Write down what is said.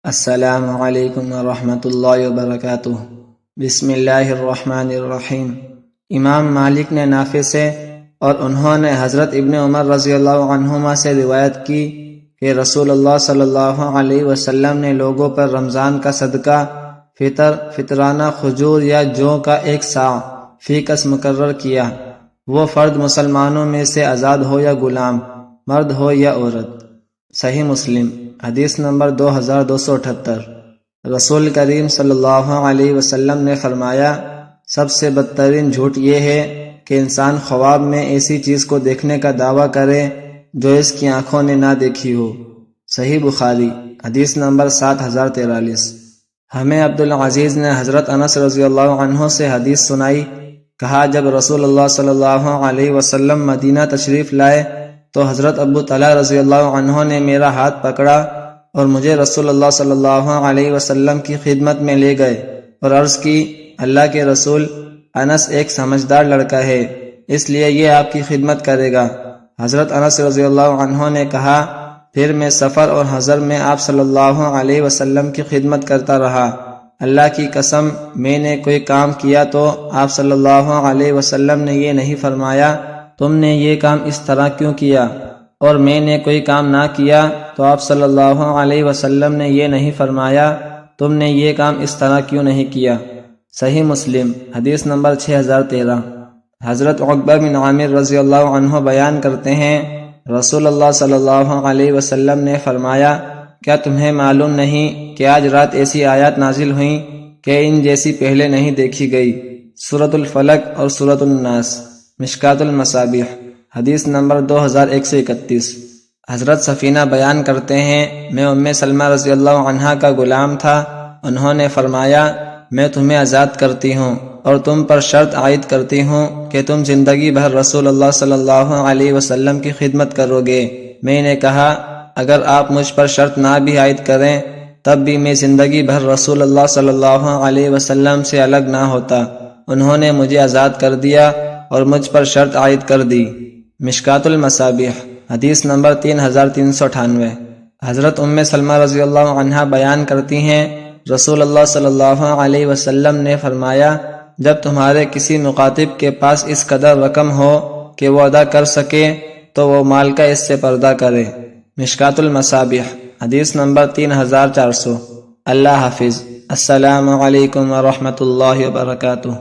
السلام علیکم ورحمۃ اللہ وبرکاتہ۔ بسم اللہ الرحمن الرحیم۔ امام مالک نے نافع سے اور انہوں نے حضرت ابن عمر رضی اللہ عنہما سے روایت کی کہ رسول اللہ صلی اللہ علیہ وسلم نے لوگوں پر رمضان کا صدقہ فطرانہ کھجور یا جو کا 1 صاع فی کس مقرر کیا، وہ فرد مسلمانوں میں سے آزاد ہو یا غلام، مرد ہو یا عورت۔ صحیح مسلم حدیث نمبر 2278۔ رسول کریم صلی اللہ علیہ وسلم نے فرمایا، سب سے بدترین جھوٹ یہ ہے کہ انسان خواب میں ایسی چیز کو دیکھنے کا دعویٰ کرے جو اس کی آنکھوں نے نہ دیکھی ہو۔ صحیح بخاری حدیث نمبر 7043۔ ہمیں عبدالعزیز نے حضرت انس رضی اللہ عنہ سے حدیث سنائی، کہا جب رسول اللہ صلی اللہ علیہ وسلم مدینہ تشریف لائے تو حضرت ابو طلحہ رضی اللہ عنہ نے میرا ہاتھ پکڑا اور مجھے رسول اللہ صلی اللہ علیہ وسلم کی خدمت میں لے گئے اور عرض کی، اللہ کے رسول، انس ایک سمجھدار لڑکا ہے، اس لیے یہ آپ کی خدمت کرے گا۔ حضرت انس رضی اللہ عنہ نے کہا، پھر میں سفر اور حضر میں آپ صلی اللہ علیہ وسلم کی خدمت کرتا رہا۔ اللہ کی قسم، میں نے کوئی کام کیا تو آپ صلی اللہ علیہ وسلم نے یہ نہیں فرمایا تم نے یہ کام اس طرح کیوں کیا، اور میں نے کوئی کام نہ کیا تو آپ صلی اللہ علیہ وسلم نے یہ نہیں فرمایا تم نے یہ کام اس طرح کیوں نہیں کیا۔ صحیح مسلم حدیث نمبر 6013۔ حضرت عقبہ بن عامر رضی اللہ عنہ بیان کرتے ہیں، رسول اللہ صلی اللہ علیہ وسلم نے فرمایا، کیا تمہیں معلوم نہیں کہ آج رات ایسی آیات نازل ہوئیں کہ ان جیسی پہلے نہیں دیکھی گئی؟ سورۃ الفلق اور سورۃ الناس۔ مشکات المصابیح حدیث نمبر 2131۔ حضرت سفینہ بیان کرتے ہیں، میں ام سلمہ رضی اللہ عنہا کا غلام تھا، انہوں نے فرمایا، میں تمہیں آزاد کرتی ہوں اور تم پر شرط عائد کرتی ہوں کہ تم زندگی بھر رسول اللہ صلی اللہ علیہ وسلم کی خدمت کرو گے۔ میں نے کہا، اگر آپ مجھ پر شرط نہ بھی عائد کریں تب بھی میں زندگی بھر رسول اللہ صلی اللہ علیہ وسلم سے الگ نہ ہوتا۔ انہوں نے مجھے آزاد کر دیا اور مجھ پر شرط عائد کر دی۔ مشکات المصابیح حدیث نمبر 3398۔ حضرت ام سلمہ رضی اللہ عنہا بیان کرتی ہیں، رسول اللہ صلی اللہ علیہ وسلم نے فرمایا، جب تمہارے کسی مخاطب کے پاس اس قدر رقم ہو کہ وہ ادا کر سکے تو وہ مال کا اس سے پردہ کرے۔ مشکات المصابیح حدیث نمبر 3400۔ اللہ حافظ۔ السلام علیکم ورحمۃ اللہ وبرکاتہ۔